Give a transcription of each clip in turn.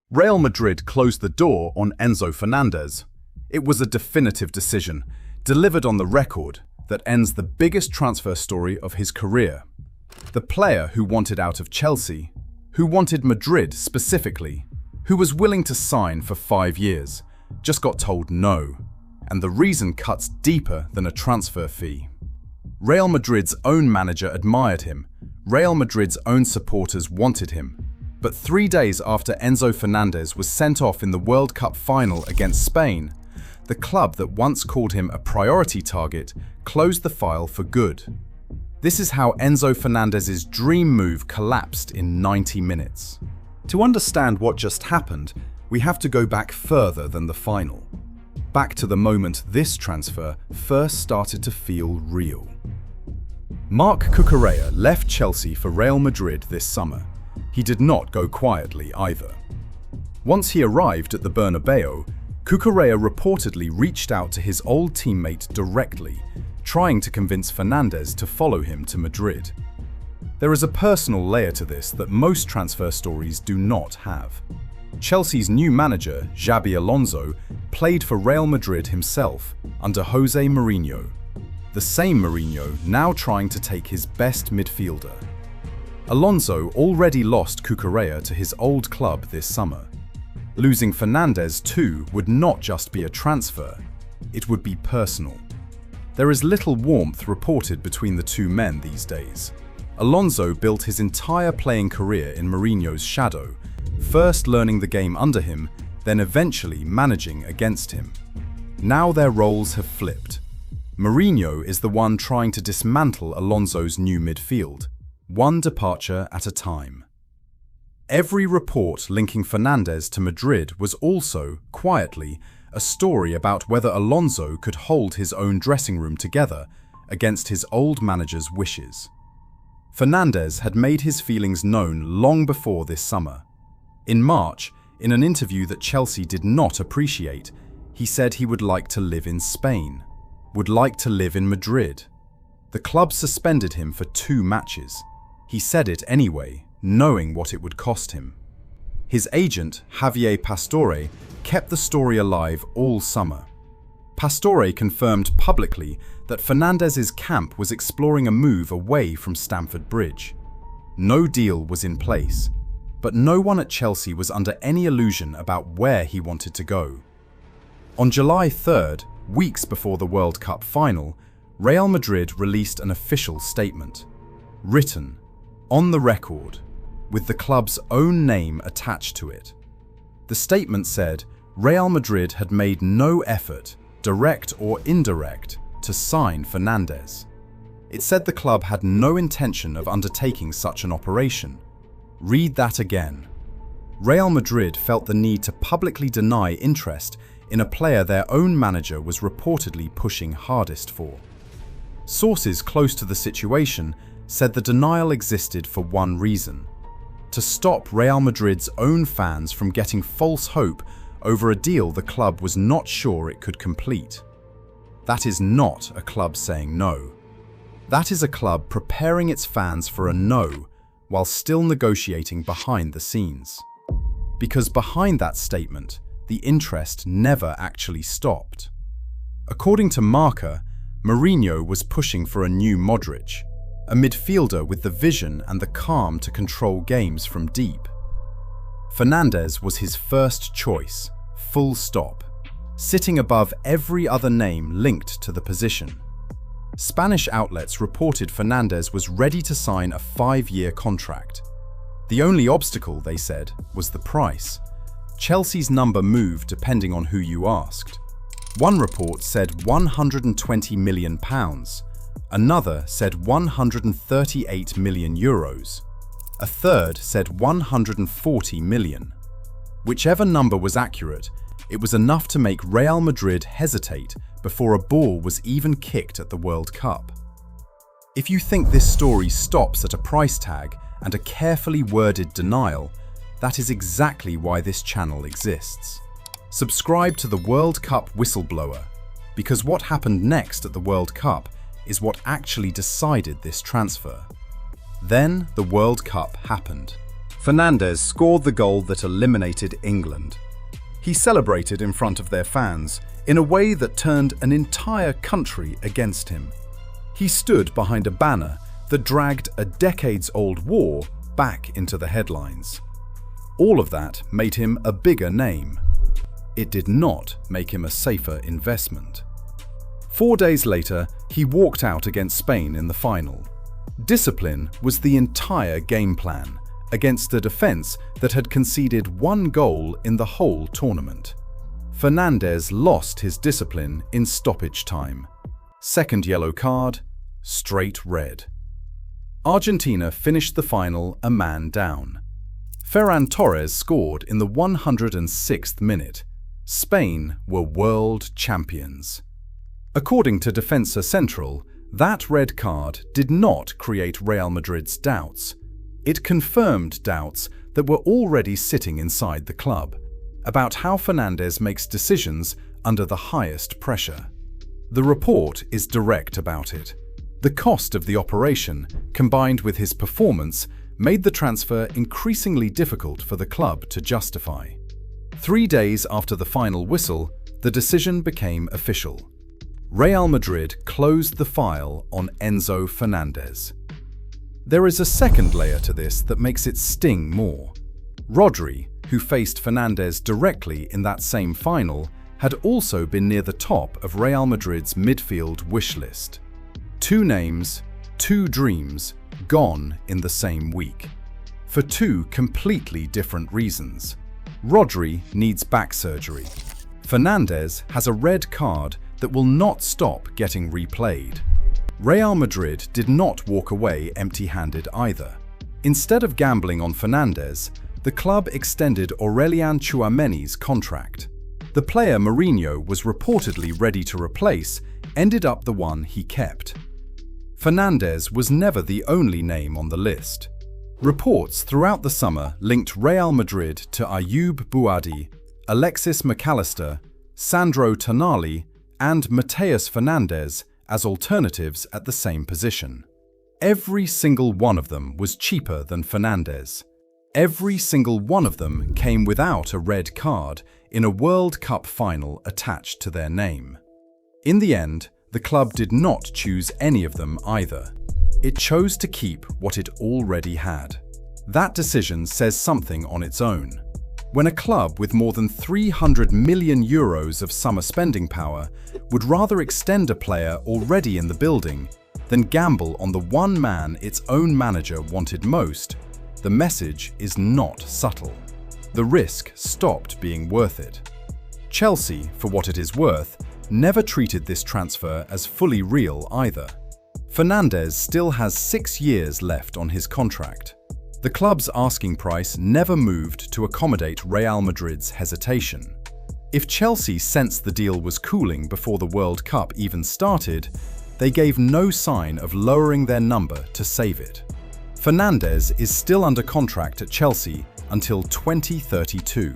Real Madrid closed the door on Enzo Fernandez. It was a definitive decision, delivered on the record, that ends the biggest transfer story of his career. The player who wanted out of Chelsea, who wanted Madrid specifically, who was willing to sign for 5 years, just got told no. And the reason cuts deeper than a transfer fee. Real Madrid's own manager admired him. Real Madrid's own supporters wanted him. But 3 days after Enzo Fernandez was sent off in the World Cup final against Spain, the club that once called him a priority target closed the file for good. This is how Enzo Fernandez's dream move collapsed in 90 minutes. To understand what just happened, we have to go back further than the final. Back to the moment this transfer first started to feel real. Marc Cucurella left Chelsea for Real Madrid this summer. He did not go quietly either. Once he arrived at the Bernabeu, Cucurella reportedly reached out to his old teammate directly, trying to convince Fernandez to follow him to Madrid. There is a personal layer to this that most transfer stories do not have. Chelsea's new manager, Xabi Alonso, played for Real Madrid himself under Jose Mourinho, the same Mourinho now trying to take his best midfielder. Alonso already lost Cucurella to his old club this summer. Losing Fernandez too would not just be a transfer, it would be personal. There is little warmth reported between the two men these days. Alonso built his entire playing career in Mourinho's shadow, first learning the game under him, then eventually managing against him. Now their roles have flipped. Mourinho is the one trying to dismantle Alonso's new midfield, one departure at a time. Every report linking Fernandez to Madrid was also, quietly, a story about whether Alonso could hold his own dressing room together against his old manager's wishes. Fernandez had made his feelings known long before this summer. In March, in an interview that Chelsea did not appreciate, he said he would like to live in Spain, would like to live in Madrid. The club suspended him for 2 matches. He said it anyway, knowing what it would cost him. His agent, Javier Pastore, kept the story alive all summer. Pastore confirmed publicly that Fernandez's camp was exploring a move away from Stamford Bridge. No deal was in place, but no one at Chelsea was under any illusion about where he wanted to go. On July 3rd, weeks before the World Cup final, Real Madrid released an official statement, written, on the record, with the club's own name attached to it. The statement said Real Madrid had made no effort, direct or indirect, to sign Fernandez. It said the club had no intention of undertaking such an operation. Read that again. Real Madrid felt the need to publicly deny interest in a player their own manager was reportedly pushing hardest for. Sources close to the situation said the denial existed for one reason: to stop Real Madrid's own fans from getting false hope over a deal the club was not sure it could complete. That is not a club saying no. That is a club preparing its fans for a no while still negotiating behind the scenes. Because behind that statement, the interest never actually stopped. According to Marca, Mourinho was pushing for a new Modric, a midfielder with the vision and the calm to control games from deep. Fernandez was his first choice, full stop, sitting above every other name linked to the position. Spanish outlets reported Fernandez was ready to sign a 5-year contract. The only obstacle, they said, was the price. Chelsea's number moved depending on who you asked. One report said £120 million. Another said 138 million euros. A third said 140 million. Whichever number was accurate, it was enough to make Real Madrid hesitate before a ball was even kicked at the World Cup. If you think this story stops at a price tag and a carefully worded denial, that is exactly why this channel exists. Subscribe to the World Cup Whistleblower, because what happened next at the World Cup is what actually decided this transfer. Then the World Cup happened. Fernandez scored the goal that eliminated England. He celebrated in front of their fans in a way that turned an entire country against him. He stood behind a banner that dragged a decades-old war back into the headlines. All of that made him a bigger name. It did not make him a safer investment. 4 days later, he walked out against Spain in the final. Discipline was the entire game plan against a defense that had conceded 1 goal in the whole tournament. Fernandez lost his discipline in stoppage time. Second yellow card, straight red. Argentina finished the final a man down. Ferran Torres scored in the 106th minute. Spain were world champions. According to Defensa Central, that red card did not create Real Madrid's doubts. It confirmed doubts that were already sitting inside the club about how Fernandez makes decisions under the highest pressure. The report is direct about it. The cost of the operation, combined with his performance, made the transfer increasingly difficult for the club to justify. 3 days after the final whistle, the decision became official. Real Madrid closed the file on Enzo Fernandez. There is a second layer to this that makes it sting more. Rodri, who faced Fernandez directly in that same final, had also been near the top of Real Madrid's midfield wish list. 2 names, 2 dreams, gone in the same week. For 2 completely different reasons. Rodri needs back surgery. Fernandez has a red card that will not stop getting replayed. Real Madrid did not walk away empty-handed either. Instead of gambling on Fernandez, the club extended Aurelian Tchouameni's contract. The player Mourinho was reportedly ready to replace ended up the one he kept. Fernandez was never the only name on the list. Reports throughout the summer linked Real Madrid to Ayoub Bouadi, Alexis McAllister, Sandro Tonali, and Mateus Fernandez as alternatives at the same position. Every single one of them was cheaper than Fernandez. Every single one of them came without a red card in a World Cup final attached to their name. In the end, the club did not choose any of them either. It chose to keep what it already had. That decision says something on its own. When a club with more than 300 million euros of summer spending power would rather extend a player already in the building than gamble on the one man its own manager wanted most, the message is not subtle. The risk stopped being worth it. Chelsea, for what it is worth, never treated this transfer as fully real either. Fernandez still has 6 years left on his contract. The club's asking price never moved to accommodate Real Madrid's hesitation. If Chelsea sensed the deal was cooling before the World Cup even started, they gave no sign of lowering their number to save it. Fernandez is still under contract at Chelsea until 2032.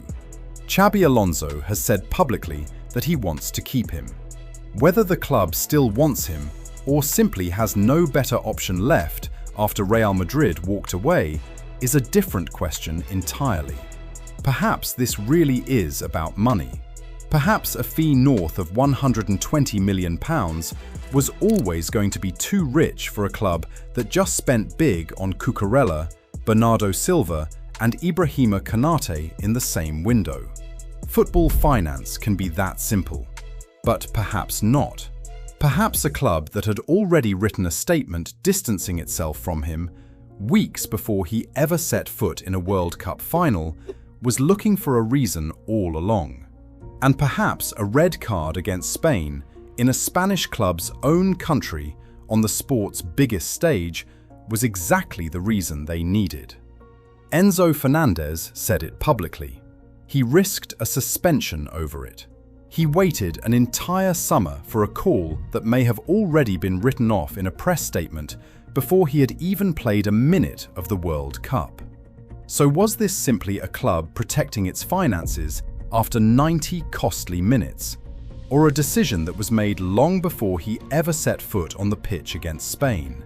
Xabi Alonso has said publicly that he wants to keep him. Whether the club still wants him or simply has no better option left after Real Madrid walked away is a different question entirely. Perhaps this really is about money. Perhaps a fee north of £120 million was always going to be too rich for a club that just spent big on Cucurella, Bernardo Silva, and Ibrahima Konate in the same window. Football finance can be that simple. But perhaps not. Perhaps a club that had already written a statement distancing itself from him weeks before he ever set foot in a World Cup final was looking for a reason all along. And perhaps a red card against Spain in a Spanish club's own country on the sport's biggest stage was exactly the reason they needed. Enzo Fernandez said it publicly. He risked a suspension over it. He waited an entire summer for a call that may have already been written off in a press statement before he had even played a minute of the World Cup. So was this simply a club protecting its finances after 90 costly minutes, or a decision that was made long before he ever set foot on the pitch against Spain?